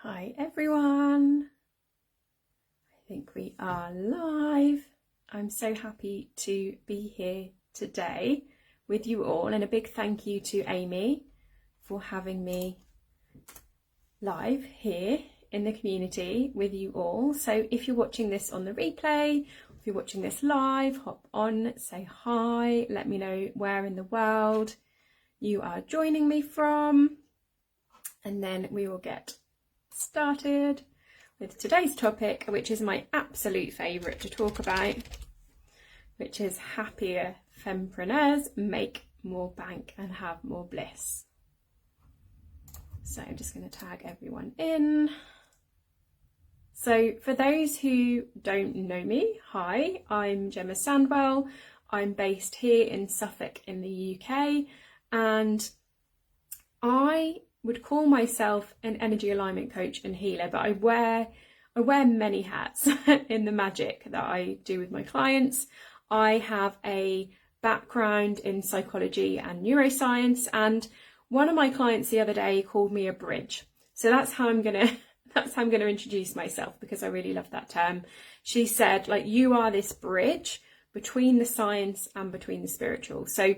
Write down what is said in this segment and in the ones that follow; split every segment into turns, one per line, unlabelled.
Hi everyone, I think we are live. I'm so happy to be here today with you all, and a big thank you to Amy for having me live here in the community with you all. So if you're watching this on the replay, if you're watching this live, hop on, say hi, let me know where in the world you are joining me from, and then we will get started with today's topic, which is my absolute favourite to talk about, which is happier fempreneurs make more bank and have more bliss. So I'm just going to tag everyone in. So for those who don't know me, hi, I'm Gemma Sandwell. I'm based here in Suffolk in the UK, and I would call myself an energy alignment coach and healer, but I wear many hats in the magic that I do with my clients. I have a background in psychology and neuroscience, and one of my clients the other day called me a bridge. So that's how I'm gonna introduce myself, because I really love that term. She said, like, you are this bridge between the science and between the spiritual. So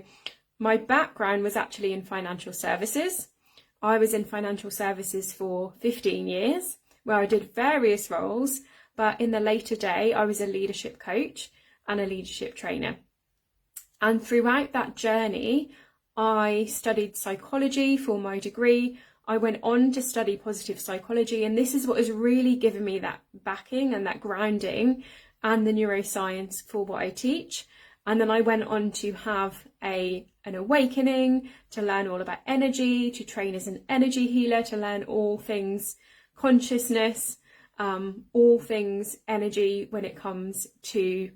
my background was actually in financial services. I was in financial services for 15 years, where I did various roles, but in the later day, I was a leadership coach and a leadership trainer. And throughout that journey, I studied psychology for my degree. I went on to study positive psychology, and this is what has really given me that backing and that grounding and the neuroscience for what I teach. And then I went on to have an awakening, to learn all about energy, to train as an energy healer, to learn all things consciousness, all things energy when it comes to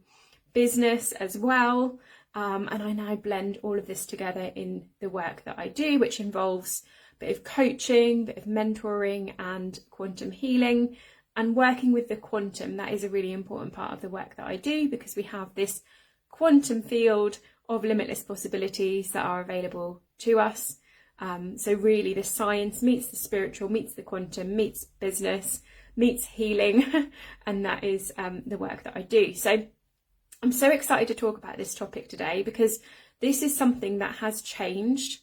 business as well. And I now blend all of this together in the work that I do, which involves a bit of coaching, a bit of mentoring and quantum healing. And working with the quantum, that is a really important part of the work that I do, because we have this quantum field of limitless possibilities that are available to us. So really the science meets the spiritual, meets the quantum, meets business, meets healing, and that is the work that I do. So I'm so excited to talk about this topic today, because this is something that has changed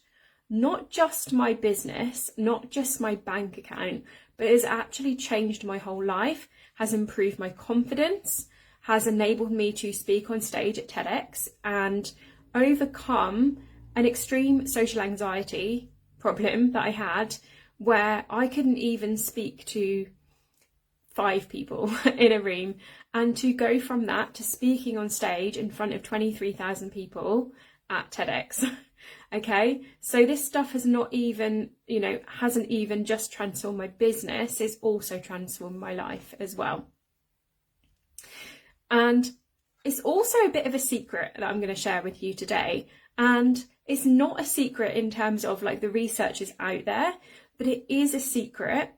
not just my business, not just my bank account, but has actually changed my whole life, has improved my confidence, has enabled me to speak on stage at TEDx and overcome an extreme social anxiety problem that I had, where I couldn't even speak to 5 people in a room, and to go from that to speaking on stage in front of 23,000 people at TEDx. Okay, so this stuff has not even, hasn't even just transformed my business, it's also transformed my life as well. And it's also a bit of a secret that I'm going to share with you today. And it's not a secret in terms of like the research is out there, but it is a secret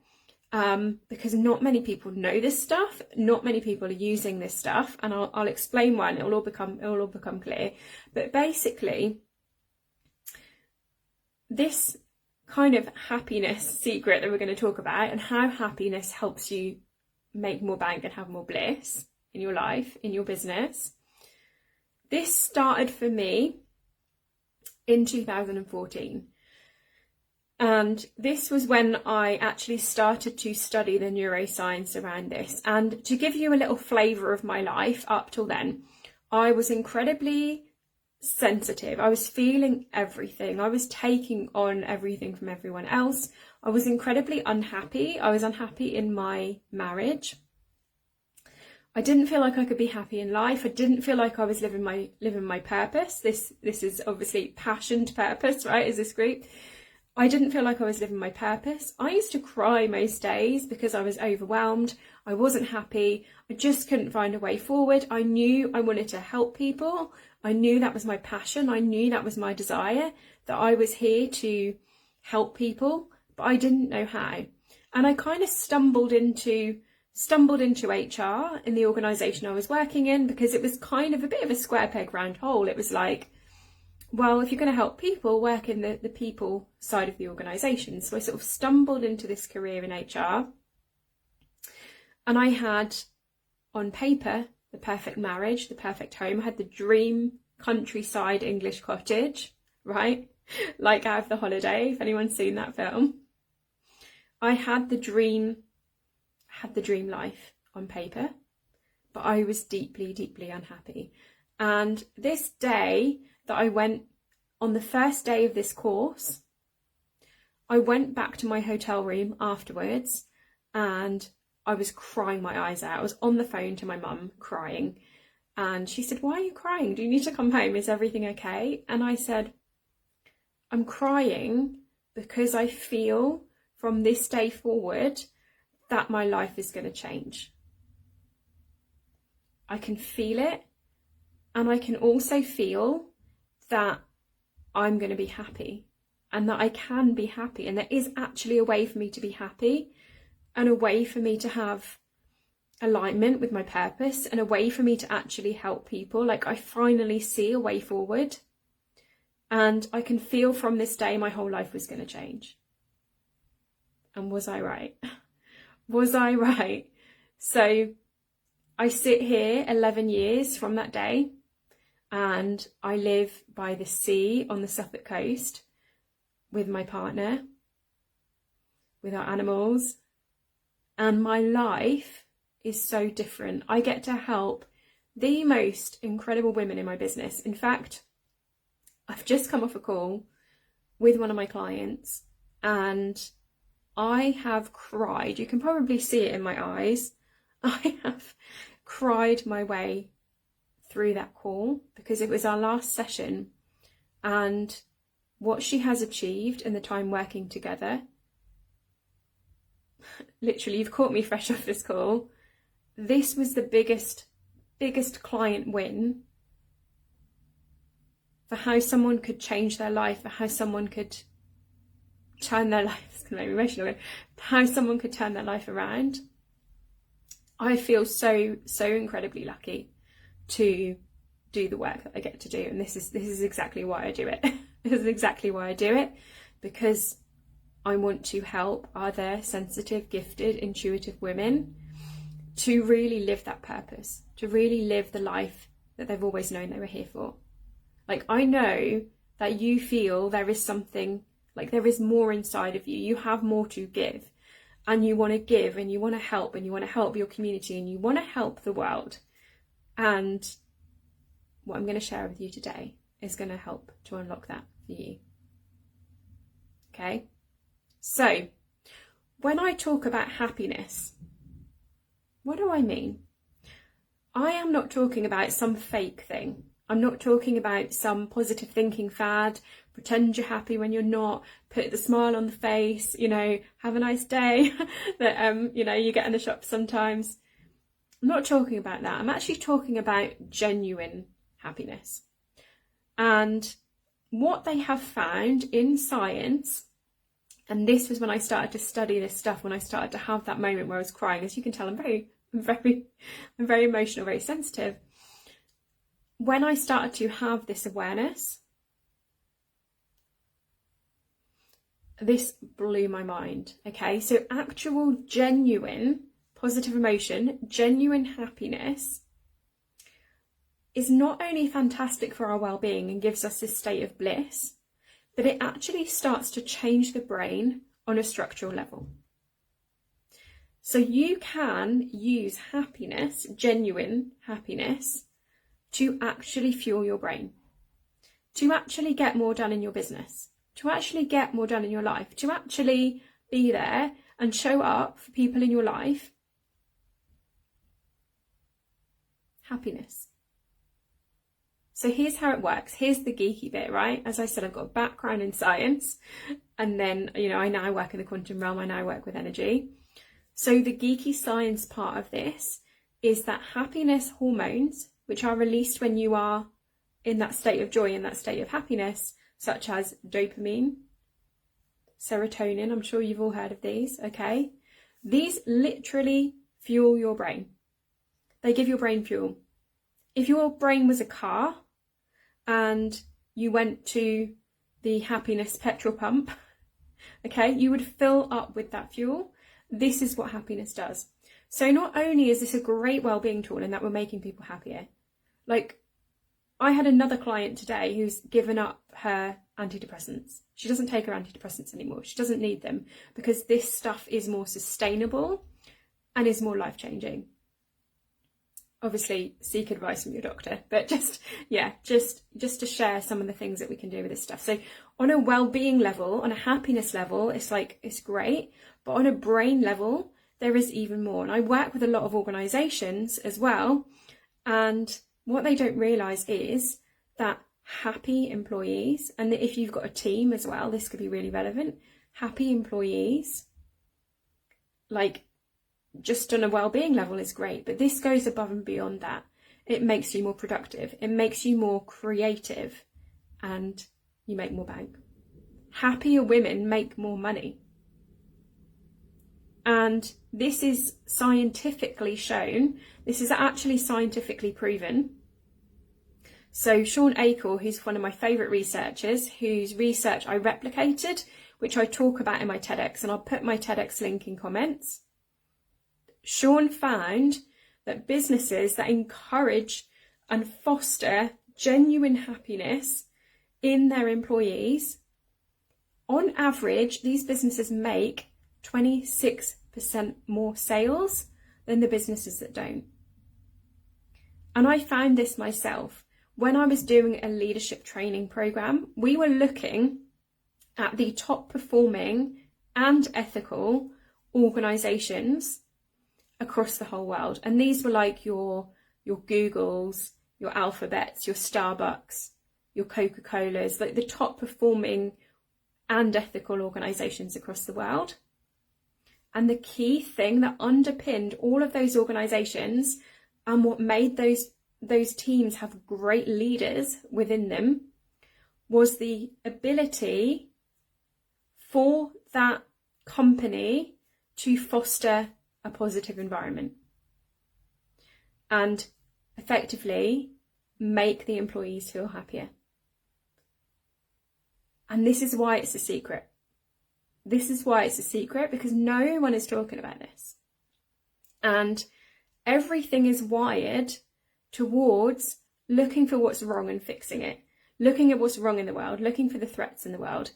because not many people know this stuff. Not many people are using this stuff. And I'll explain why, and it'll all become clear. But basically, this kind of happiness secret that we're going to talk about, and how happiness helps you make more bank and have more bliss in your life, in your business. This started for me in 2014. And this was when I actually started to study the neuroscience around this. And to give you a little flavour of my life up till then, I was incredibly sensitive. I was feeling everything. I was taking on everything from everyone else. I was incredibly unhappy. I was unhappy in my marriage. I didn't feel like I could be happy in life. I didn't feel like I was living my purpose. This is obviously passion to purpose, right? Is this group? I didn't feel like I was living my purpose. I used to cry most days because I was overwhelmed. I wasn't happy. I just couldn't find a way forward. I knew I wanted to help people. I knew that was my passion. I knew that was my desire, that I was here to help people, but I didn't know how. And I kind of stumbled into HR in the organisation I was working in, because it was kind of a bit of a square peg round hole. It was like, well, if you're going to help people, work in the people side of the organisation. So I sort of stumbled into this career in HR. And I had, on paper, the perfect marriage, the perfect home. I had the dream countryside English cottage, right? Like out of The Holiday, if anyone's seen that film. I had the dream life on paper, but I was deeply, deeply unhappy. And this day that I went, on the first day of this course, I went back to my hotel room afterwards and I was crying my eyes out. I was on the phone to my mum crying, and she said, "Why are you crying? Do you need to come home? Is everything okay?" And I said, "I'm crying because I feel from this day forward that my life is going to change. I can feel it, and I can also feel that I'm going to be happy, and that I can be happy, and there is actually a way for me to be happy, and a way for me to have alignment with my purpose, and a way for me to actually help people. Like, I finally see a way forward, and I can feel from this day my whole life was going to change." And was I right? Was I right? So I sit here 11 years from that day, and I live by the sea on the Suffolk coast with my partner, with our animals, and my life is so different. I get to help the most incredible women in my business. In fact, I've just come off a call with one of my clients, and I have cried. You can probably see it in my eyes. I have cried my way through that call because it was our last session, and what she has achieved in the time working together, literally, you've caught me fresh off this call. This was the biggest client win for how someone could change their life, for how someone could turn their life, it's going to make me emotional, how someone could turn their life around. I feel so incredibly lucky to do the work that I get to do, and this is exactly why I do it. This is exactly why I do it, because I want to help other sensitive, gifted, intuitive women to really live that purpose, to really live the life that they've always known they were here for. Like, I know that you feel there is something, like there is more inside of you. You have more to give, and you want to give, and you want to help, and you want to help your community, and you want to help the world. And what I'm going to share with you today is going to help to unlock that for you. Okay? So, when I talk about happiness, what do I mean? I am not talking about some fake thing. I'm not talking about some positive thinking fad, pretend you're happy when you're not, put the smile on the face, have a nice day that, you get in the shop sometimes. I'm not talking about that. I'm actually talking about genuine happiness. And what they have found in science, and this was when I started to study this stuff, when I started to have that moment where I was crying. As you can tell, I'm very emotional, very sensitive. When I started to have this awareness, this blew my mind. Okay, so actual genuine positive emotion, genuine happiness is not only fantastic for our well-being and gives us this state of bliss, but it actually starts to change the brain on a structural level. So you can use happiness, genuine happiness, to actually fuel your brain, to actually get more done in your business, to actually get more done in your life, to actually be there and show up for people in your life. Happiness. So here's how it works. Here's the geeky bit, right? As I said, I've got a background in science, and then, I now work in the quantum realm. I now work with energy. So the geeky science part of this is that happiness hormones, which are released when you are in that state of joy, in that state of happiness, such as dopamine, serotonin, I'm sure you've all heard of these, okay? These literally fuel your brain. They give your brain fuel. If your brain was a car and you went to the happiness petrol pump, okay, you would fill up with that fuel. This is what happiness does. So not only is this a great well-being tool in that we're making people happier, like I had another client today who's given up her antidepressants. She doesn't take her antidepressants anymore. She doesn't need them because this stuff is more sustainable and is more life-changing. Obviously, seek advice from your doctor, but just to share some of the things that we can do with this stuff. So on a well-being level, on a happiness level, it's great, but on a brain level, there is even more. And I work with a lot of organisations as well, and what they don't realise is that happy employees, and if you've got a team as well, this could be really relevant, happy employees, like just on a well-being level is great, but this goes above and beyond that. It makes you more productive, it makes you more creative, and you make more bank. Happier women make more money. And this is scientifically shown. This is actually scientifically proven. So Sean Akel, who's one of my favourite researchers, whose research I replicated, which I talk about in my TEDx, and I'll put my TEDx link in comments. Sean found that businesses that encourage and foster genuine happiness in their employees, on average, these businesses make 26% more sales than the businesses that don't. And I found this myself. When I was doing a leadership training program, we were looking at the top performing and ethical organisations across the whole world. And these were like your Googles, your Alphabets, your Starbucks, your Coca-Colas, like the top performing and ethical organisations across the world. And the key thing that underpinned all of those organisations and what made those teams have great leaders within them was the ability for that company to foster a positive environment and effectively make the employees feel happier. And this is why it's a secret. This is why it's a secret, because no one is talking about this. And everything is wired towards looking for what's wrong and fixing it, looking at what's wrong in the world, looking for the threats in the world.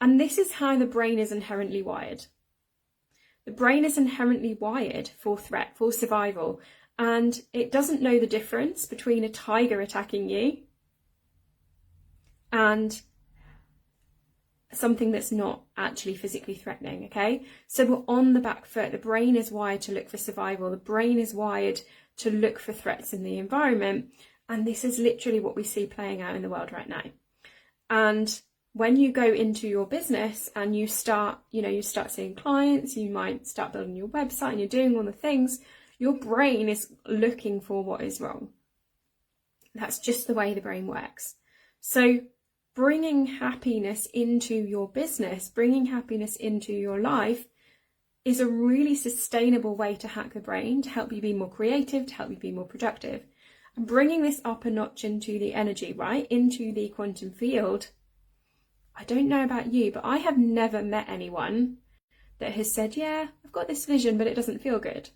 And this is how the brain is inherently wired. The brain is inherently wired for threat, for survival, and it doesn't know the difference between a tiger attacking you and something that's not actually physically threatening, okay? So we're on the back foot. The brain is wired to look for survival. The brain is wired to look for threats in the environment. And this is literally what we see playing out in the world right now. And when you go into your business and you start seeing clients, you might start building your website and you're doing all the things, your brain is looking for what is wrong. That's just the way the brain works. So bringing happiness into your business, bringing happiness into your life is a really sustainable way to hack the brain, to help you be more creative, to help you be more productive. And bringing this up a notch into the energy, right, into the quantum field. I don't know about you, but I have never met anyone that has said, yeah, I've got this vision, but it doesn't feel good.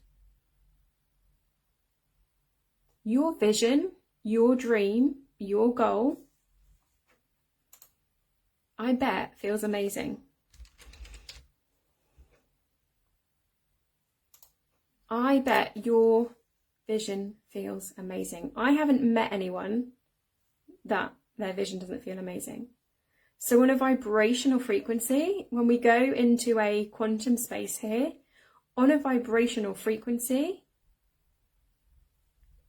Your vision, your dream, your goal, I bet feels amazing. I bet your vision feels amazing. I haven't met anyone that their vision doesn't feel amazing. So on a vibrational frequency, when we go into a quantum space here, on a vibrational frequency,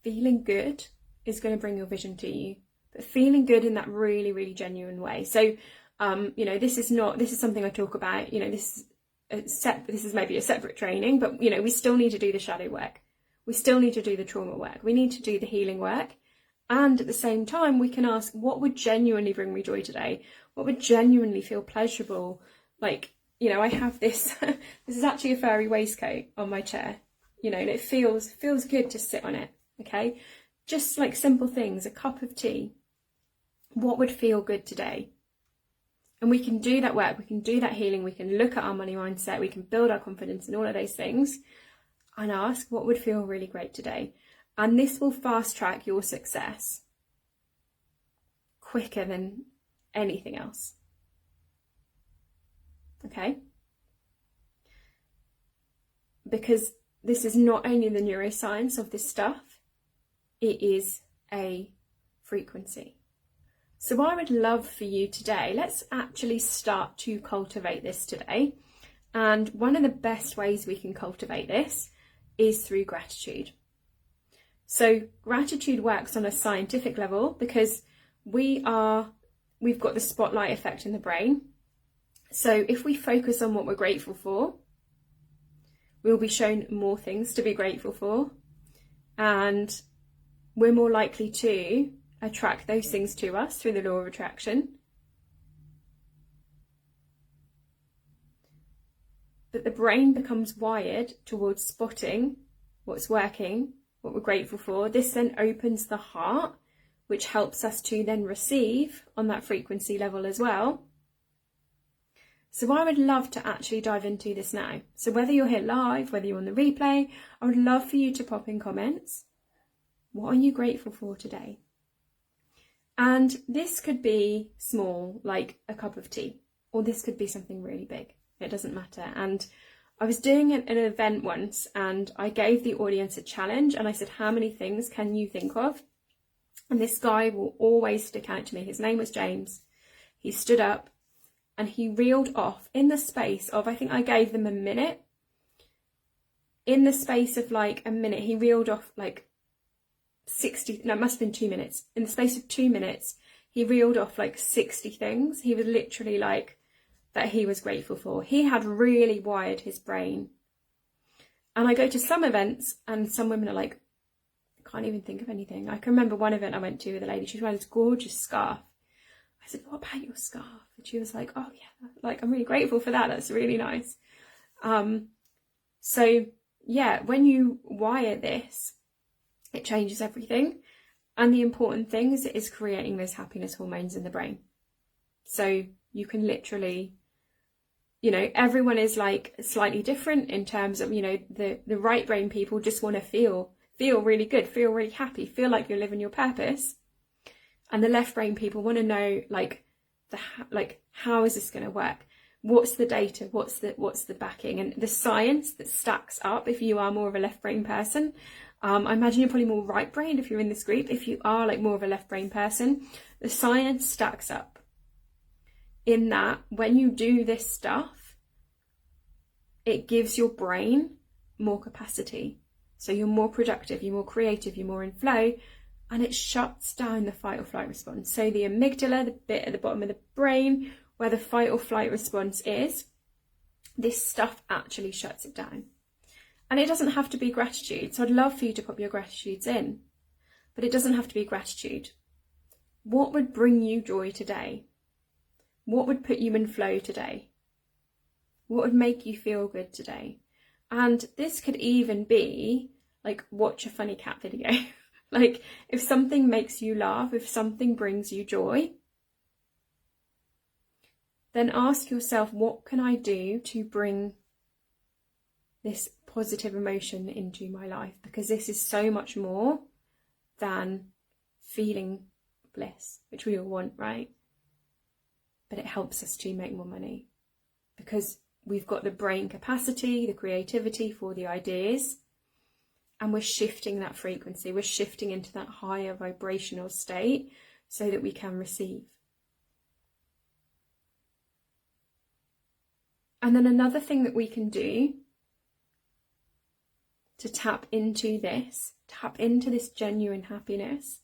feeling good is going to bring your vision to you, but feeling good in that really, really genuine way. So this is something I talk about, this is maybe a separate training, but, we still need to do the shadow work. We still need to do the trauma work. We need to do the healing work. And at the same time, we can ask, what would genuinely bring me joy today? What would genuinely feel pleasurable? Like, I have this, this is actually a furry waistcoat on my chair, and it feels good to sit on it. Okay. Just like simple things, a cup of tea. What would feel good today? And we can do that work, we can do that healing, we can look at our money mindset, we can build our confidence and all of those things. and ask what would feel really great today. And this will fast track your success quicker than anything else. Okay? Because this is not only the neuroscience of this stuff, it is a frequency. So I would love for you today, let's actually start to cultivate this today. And one of the best ways we can cultivate this is through gratitude. So gratitude works on a scientific level because we've got the spotlight effect in the brain. So if we focus on what we're grateful for, we'll be shown more things to be grateful for, and we're more likely to attract those things to us through the law of attraction. But the brain becomes wired towards spotting what's working, what we're grateful for. This then opens the heart, which helps us to then receive on that frequency level as well. So I would love to actually dive into this now. So whether you're here live, whether you're on the replay, I would love for you to pop in comments. What are you grateful for today? And this could be small, like a cup of tea, or this could be something really big. It doesn't matter. And I was doing an event once and I gave the audience a challenge and I said, how many things can you think of? And this guy will always stick out to me. His name was James. He stood up and he reeled off in the space of, I think I gave them a minute. In the space of like a minute, he reeled off like 60, no, it must have been 2 minutes. In the space of 2 minutes, he reeled off like 60 things. He was literally like, that he was grateful for. He had really wired his brain. And I go to some events and some women are like, I can't even think of anything. I can remember one event I went to with a lady, she was wearing this gorgeous scarf. I said, what about your scarf? And she was like, oh yeah, like I'm really grateful for that. That's really nice. So yeah, when you wire this, it changes everything. And the important thing is it is creating those happiness hormones in the brain. So you can literally, you know, everyone is like slightly different in terms of, you know, the right brain people just want to feel really good, feel really happy, feel like you're living your purpose. And the left brain people want to know like how is this going to work? What's the data? What's the backing? And the science that stacks up if you are more of a left brain person. I imagine you're probably more right brained if you're in this group. If you are like more of a left brain person, the science stacks up in that when you do this stuff, it gives your brain more capacity. So you're more productive, you're more creative, you're more in flow, and it shuts down the fight or flight response. So the amygdala, the bit at the bottom of the brain where the fight or flight response is, this stuff actually shuts it down. And it doesn't have to be gratitude. So I'd love for you to pop your gratitudes in, but it doesn't have to be gratitude. What would bring you joy today? What would put you in flow today? What would make you feel good today? And this could even be like watch a funny cat video. Like if something makes you laugh, if something brings you joy, then ask yourself, what can I do to bring this positive emotion into my life? Because this is so much more than feeling bliss, which we all want, right? But it helps us to make more money because we've got the brain capacity, the creativity for the ideas, and we're shifting that frequency. We're shifting into that higher vibrational state so that we can receive. And then another thing that we can do to tap into this genuine happiness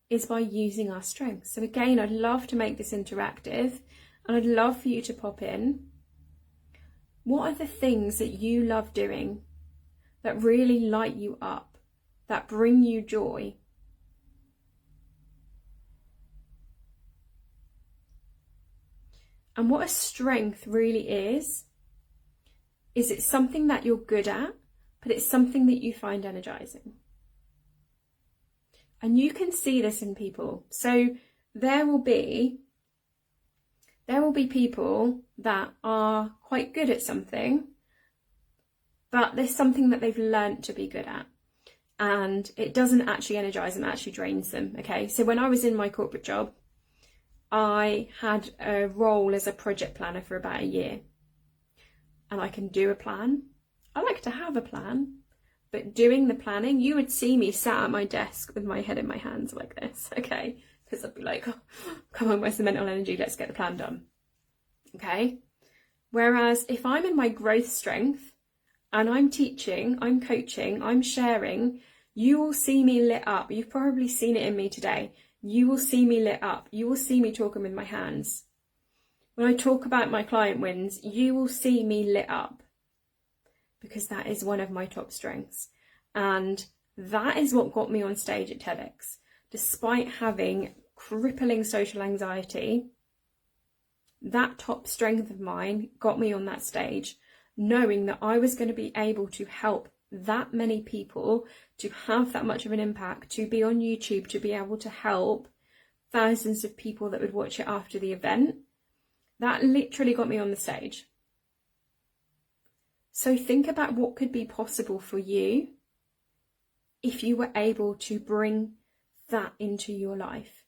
is by using our strengths. So again, I'd love to make this interactive and I'd love for you to pop in. What are the things that you love doing that really light you up, that bring you joy? And what a strength really is it's something that you're good at, but it's something that you find energizing. And you can see this in people. So there will be people that are quite good at something, but there's something that they've learnt to be good at. And it doesn't actually energise them, it actually drains them, okay? So when I was in my corporate job, I had a role as a project planner for about a year. And I can do a plan. I like to have a plan. But doing the planning, you would see me sat at my desk with my head in my hands like this, okay? Because I'd be like, oh, come on, where's the mental energy? Let's get the plan done, okay? Whereas if I'm in my growth strength and I'm teaching, I'm coaching, I'm sharing, you will see me lit up. You've probably seen it in me today. You will see me lit up. You will see me talking with my hands. When I talk about my client wins, you will see me lit up, because that is one of my top strengths. And that is what got me on stage at TEDx. Despite having crippling social anxiety, that top strength of mine got me on that stage, knowing that I was going to be able to help that many people, to have that much of an impact, to be on YouTube, to be able to help thousands of people that would watch it after the event. That literally got me on the stage. So think about what could be possible for you if you were able to bring that into your life.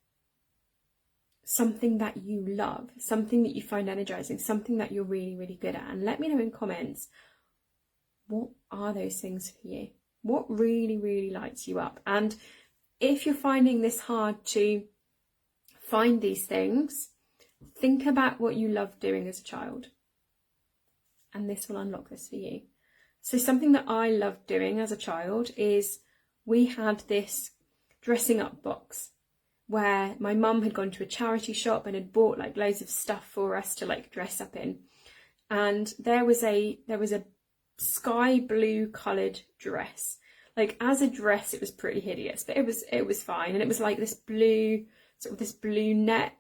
Something that you love, something that you find energizing, something that you're really, really good at. And let me know in comments, what are those things for you? What really, really lights you up? And if you're finding this hard to find these things, think about what you loved doing as a child. And this will unlock this for you. So something that I loved doing as a child is, we had this dressing up box where my mum had gone to a charity shop and had bought like loads of stuff for us to like dress up in. And there was a sky blue coloured dress. Like as a dress it was pretty hideous, but it was fine. And it was like this blue, sort of this blue net.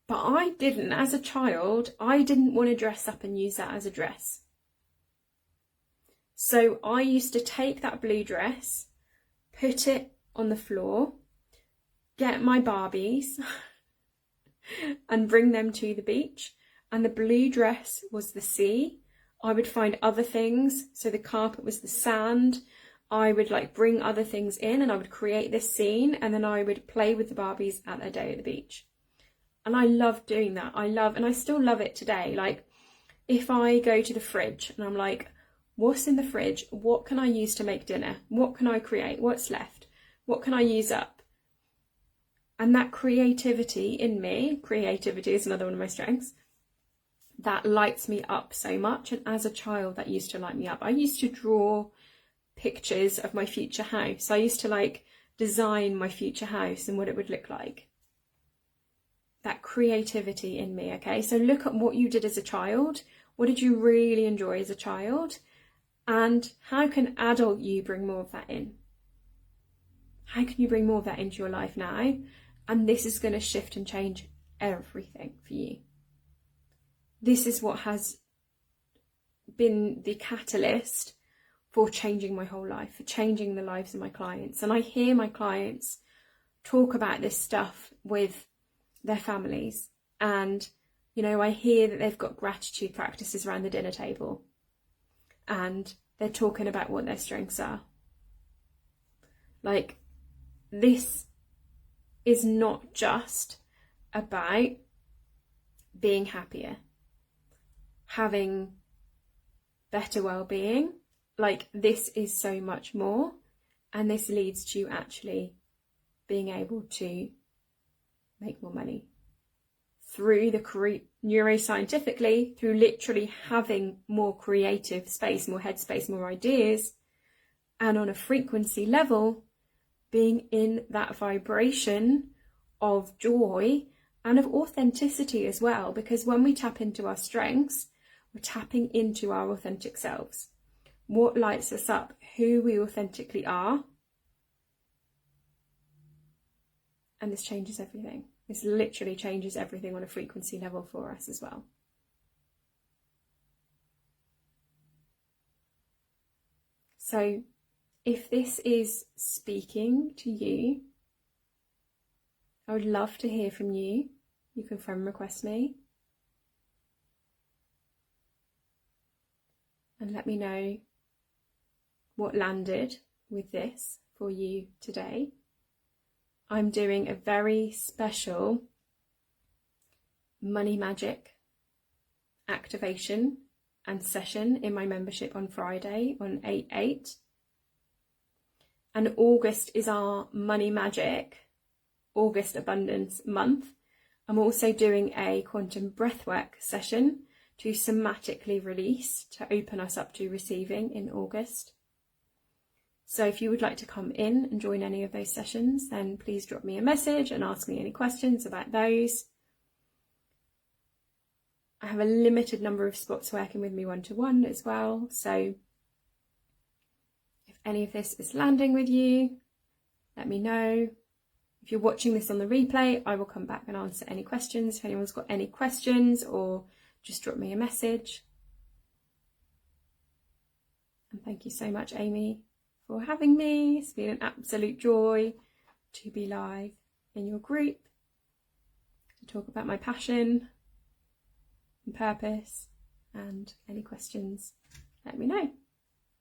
But I didn't, as a child, I didn't want to dress up and use that as a dress. So I used to take that blue dress, put it on the floor, get my Barbies and bring them to the beach. And the blue dress was the sea. I would find other things. So the carpet was the sand. I would like bring other things in and I would create this scene, and then I would play with the Barbies at their day at the beach. And I loved doing that. And I still love it today. Like if I go to the fridge and I'm like, what's in the fridge? What can I use to make dinner? What can I create? What's left? What can I use up? And that creativity in me, creativity is another one of my strengths, that lights me up so much. And as a child, that used to light me up. I used to draw pictures of my future house. I used to like design my future house and what it would look like. That creativity in me, okay? So look at what you did as a child. What did you really enjoy as a child? And how can adult you bring more of that in? How can you bring more of that into your life now? And this is going to shift and change everything for you. This is what has been the catalyst for changing my whole life, for changing the lives of my clients. And I hear my clients talk about this stuff with their families, and you know, I hear that they've got gratitude practices around the dinner table and they're talking about what their strengths are. Like, this is not just about being happier, having better well-being. Like, this is so much more, and this leads to you actually being able to make more money through the neuroscientifically, through literally having more creative space, more headspace, more ideas, and on a frequency level, being in that vibration of joy and of authenticity as well. Because when we tap into our strengths, we're tapping into our authentic selves. What lights us up, who we authentically are. And this changes everything. This literally changes everything on a frequency level for us as well. So if this is speaking to you, I would love to hear from you. You can friend request me. and let me know what landed with this for you today. I'm doing a very special money magic activation and session in my membership on Friday on 8/8. And August is our money magic, August abundance month. I'm also doing a quantum breathwork session to somatically release, to open us up to receiving in August. So if you would like to come in and join any of those sessions, then please drop me a message and ask me any questions about those. I have a limited number of spots working with me one-to-one as well. So if any of this is landing with you, let me know. If you're watching this on the replay, I will come back and answer any questions. If anyone's got any questions, or just drop me a message. And thank you so much, Amy, for having me. It's been an absolute joy to be live in your group, to talk about my passion and purpose. And any questions, let me know.